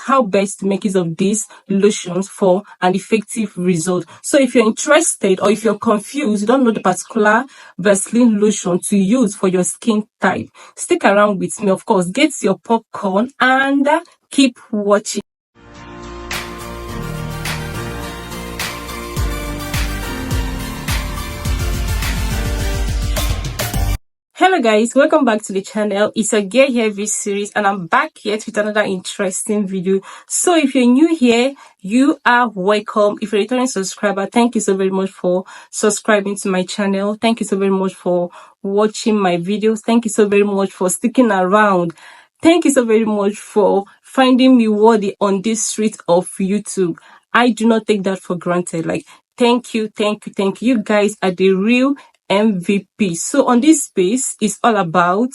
how best to make use of these lotions for an effective result. So if you're interested or if you're confused, you don't know the particular Vaseline lotion to use for your skin type, stick around with me. Of course, get your popcorn and keep watching. Hello guys, welcome back to the channel. It's a Get Heavy series and I'm back yet with another interesting video. So if you're new here, you are welcome. If you're a returning subscriber, thank you so very much for subscribing to my channel. Thank you so very much for watching my videos. Thank you so very much for sticking around. Thank you so very much for finding me worthy on this street of YouTube. I do not take that for granted. Like, thank you. You guys are the real MVP. So on this space is all about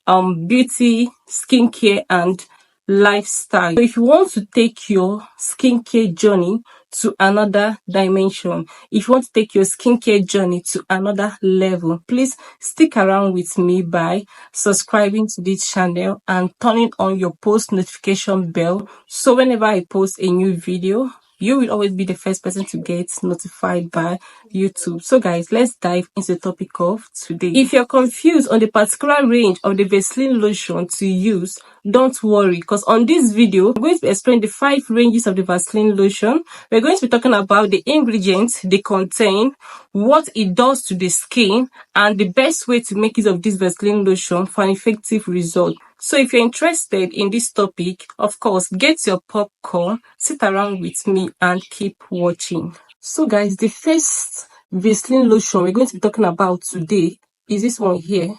beauty, skincare, and lifestyle. So if you want to take your skincare journey to another dimension, if you want to take your skincare journey to another level, please stick around with me by subscribing to this channel and turning on your post notification bell, so whenever I post a new video, you will always be the first person to get notified by YouTube. So guys, let's dive into the topic of today. If you're confused on the particular range of the Vaseline lotion to use, don't worry, because on this video, I'm going to explain the 5 ranges of the Vaseline lotion. We're going to be talking about the ingredients they contain, what it does to the skin, and the best way to make use of this Vaseline lotion for an effective result. So if you're interested in this topic, of course, get your popcorn, sit around with me and keep watching. So guys, the first Vaseline lotion we're going to be talking about today is this one here,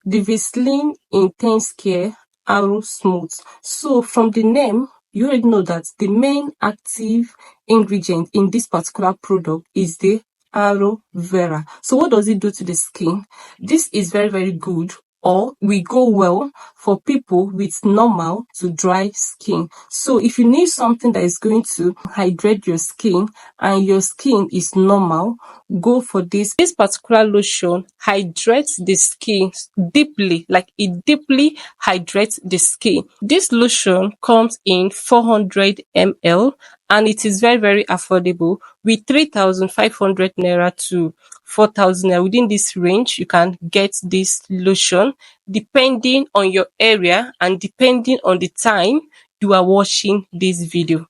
the Vaseline Intense Care Aloe Smooth. So from the name, you already know that the main active ingredient in this particular product is the aloe vera. So what does it do to the skin? This is very good, or we go well for people with normal to dry skin. So if you need something that is going to hydrate your skin and your skin is normal, go for this. This particular lotion hydrates the skin deeply, like it deeply hydrates the skin. This lotion comes in 400 ml and it is very affordable with 3,500 naira to 4,000 naira. Within this range, you can get this lotion depending on your area and depending on the time you are watching this video.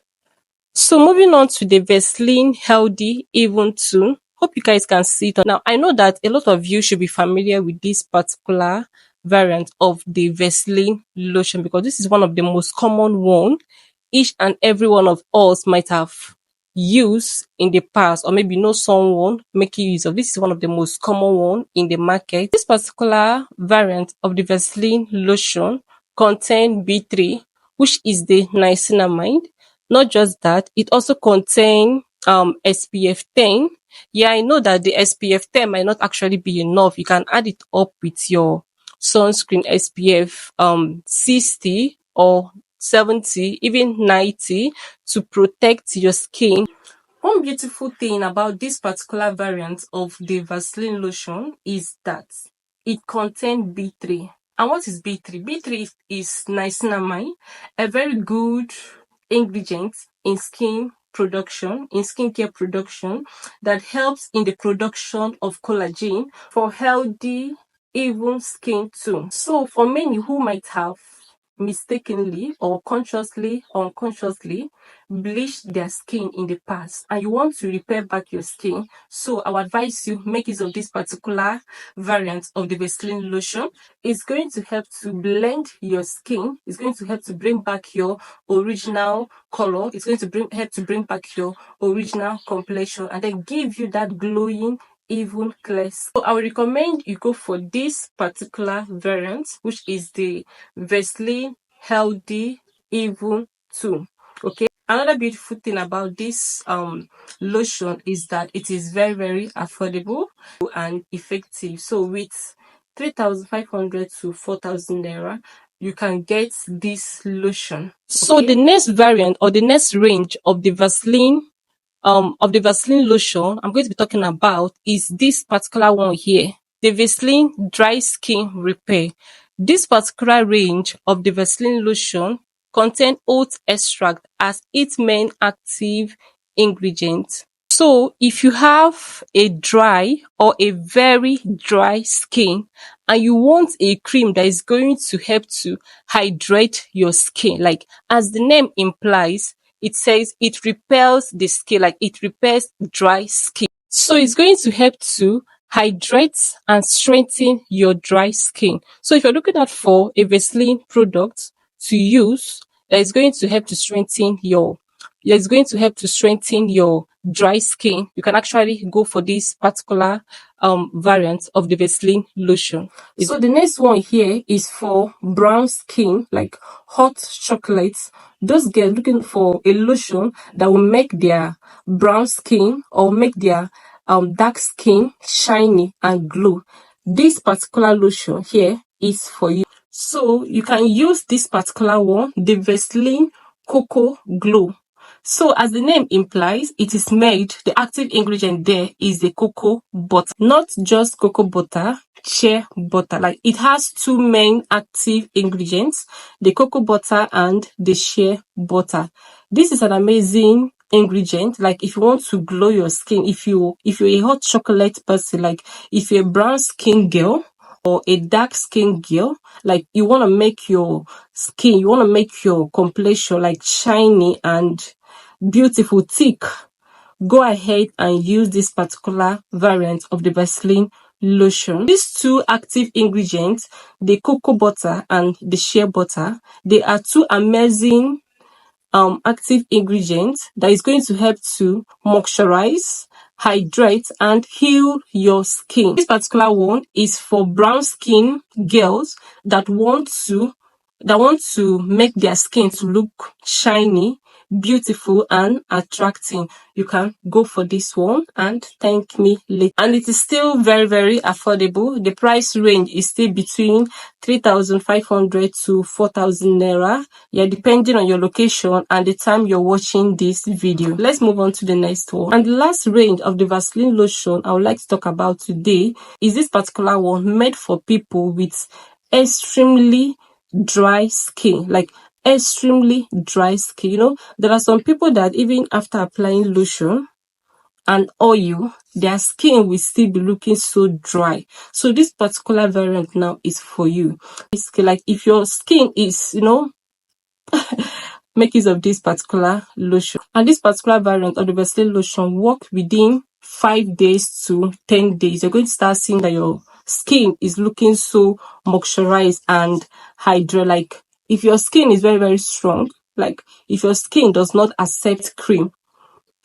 So moving on to the Vaseline Healthy Even 2. Hope you guys can see it. Now, I know that a lot of you should be familiar with this particular variant of the Vaseline lotion because this is one of the most common one each and every one of us might have used in the past, or maybe know someone making use of. This is one of the most common one in the market. This particular variant of the Vaseline lotion contain B3, which is the niacinamide. Not just that, it also contain SPF 10. Yeah, I know that the SPF 10 might not actually be enough. You can add it up with your sunscreen SPF 60 or 70, even 90 to protect your skin. One beautiful thing about this particular variant of the Vaseline lotion is that it contains B3. And what is B3? B3 is niacinamide, a very good ingredient in skincare production that helps in the production of collagen for healthy, even skin tone. So for many who might have mistakenly or consciously or unconsciously bleached their skin in the past and you want to repair back your skin, so I would advise you make use of this particular variant of the Vaseline lotion. It's going to help to blend your skin. It's going to help to bring back your original color. It's going to help to bring back your original complexion and then give you that glowing, even clear. So I would recommend you go for this particular variant, which is the Vaseline Healthy Even 2. Okay. Another beautiful thing about this lotion is that it is very affordable and effective. So with 3,500 to 4,000 naira, you can get this lotion. Okay? So the next variant or the next range of the Vaseline lotion I'm going to be talking about is this particular one here, the Vaseline Dry Skin Repair. This particular range of the Vaseline lotion contain oat extract as its main active ingredient. So if you have a dry or a very dry skin and you want a cream that is going to help to hydrate your skin, like as the name implies, it says it repels the skin, like it repels dry skin. So it's going to help to hydrate and strengthen your dry skin. So if you're looking out for a Vaseline product to use that is going to help to strengthen your dry skin, you can actually go for this particular variant of the Vaseline lotion. So the next one here is for brown skin, like hot chocolates. Those girls looking for a lotion that will make their brown skin or make their dark skin shiny and glow. This particular lotion here is for you. So you can use this particular one, the Vaseline Cocoa Glow. So as the name implies, it is made, the active ingredient there is the cocoa butter. Not just cocoa butter, shea butter. Like it has two main active ingredients, the cocoa butter and the shea butter. This is an amazing ingredient. Like if you want to glow your skin, if you're a hot chocolate person, like if you're a brown skin girl or a dark skin girl, like you want to make your skin, you want to make your complexion like shiny and beautiful, thick, go ahead and use this particular variant of the Vaseline lotion. These two active ingredients, the cocoa butter and the shea butter, they are two amazing active ingredients that is going to help to moisturize, hydrate and heal your skin. This particular one is for brown skin girls that want to make their skin to look shiny, beautiful and attracting. You can go for this one and thank me later. And it is still very, very affordable. The price range is still between 3,500 to 4,000 naira. Yeah, depending on your location and the time you're watching this video. Let's move on to the next one. And the last range of the Vaseline lotion I would like to talk about today is this particular one made for people with extremely dry skin, like extremely dry skin. You know, there are some people that even after applying lotion and oil, their skin will still be looking so dry. So this particular variant now is for you. It's like if your skin is, you know, make use of this particular lotion. And this particular variant of the Vaseline lotion work within 5 days to 10 days. You're going to start seeing that your skin is looking so moisturized and hydrated. Like if your skin is very, very strong, like if your skin does not accept cream,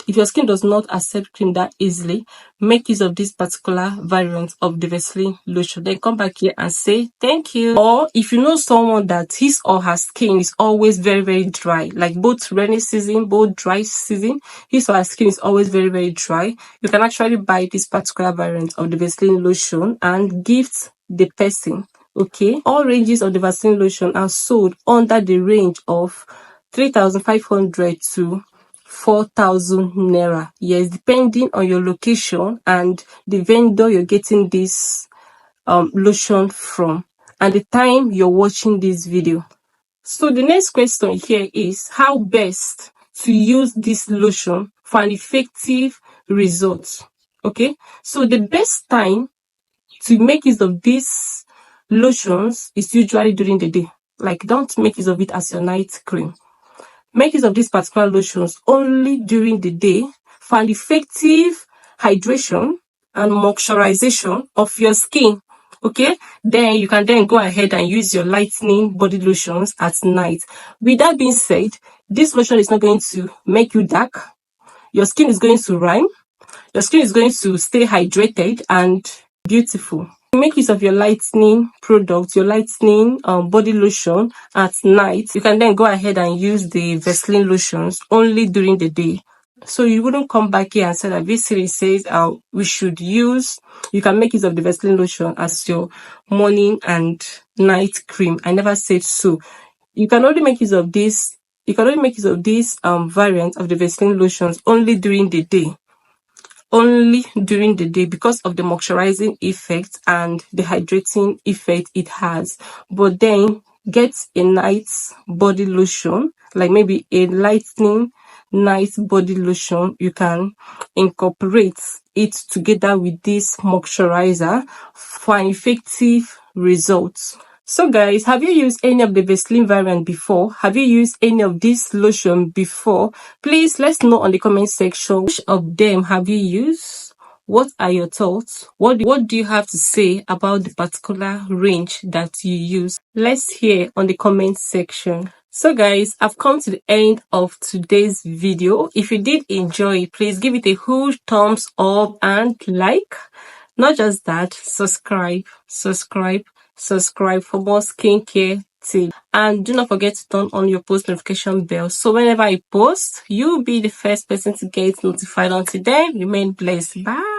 that easily, make use of this particular variant of the Vaseline lotion. Then come back here and say thank you. Or if you know someone that his or her skin is always very, very dry, like both rainy season, both dry season, his or her skin is always very, very dry, you can actually buy this particular variant of the Vaseline lotion and gift the person. Okay, all ranges of the Vaseline lotion are sold under the range of 3,500 to 4,000 naira. Yes, depending on your location and the vendor you're getting this lotion from and the time you're watching this video. So the next question here is how best to use this lotion for an effective result. Okay, so the best time to make use of these lotions is usually during the day. Like don't make use of it as your night cream. Make use of these particular lotions only during the day for an effective hydration and moisturization of your skin. Okay, then you can then go ahead and use your lightening body lotions at night. With that being said, this lotion is not going to make you dark. Your skin is going to rhyme. Your skin is going to stay hydrated and beautiful. Make use of your lightening product, your lightening body lotion at night. You can then go ahead and use the Vaseline lotions only during the day. So you wouldn't come back here and say that this series says we should use, you can make use of the Vaseline lotion as your morning and night cream. I never said so. You can only make use of this, variant of the Vaseline lotions only during the day. Only during the day because of the moisturizing effect and the hydrating effect it has. But then get a nice body lotion, like maybe a lightening nice body lotion, you can incorporate it together with this moisturizer for an effective results. So guys, have you used any of the Vaseline variant before? Have you used any of this lotion before? Please let's know on the comment section. Which of them have you used? What are your thoughts? What do you have to say about the particular range that you use? Let's hear on the comment section. So guys, I've come to the end of today's video. If you did enjoy it, please give it a huge thumbs up and like. Not just that, subscribe for more skincare tips. And do not forget to turn on your post notification bell, so whenever I post, you'll be the first person to get notified. Until then, remain blessed. Bye.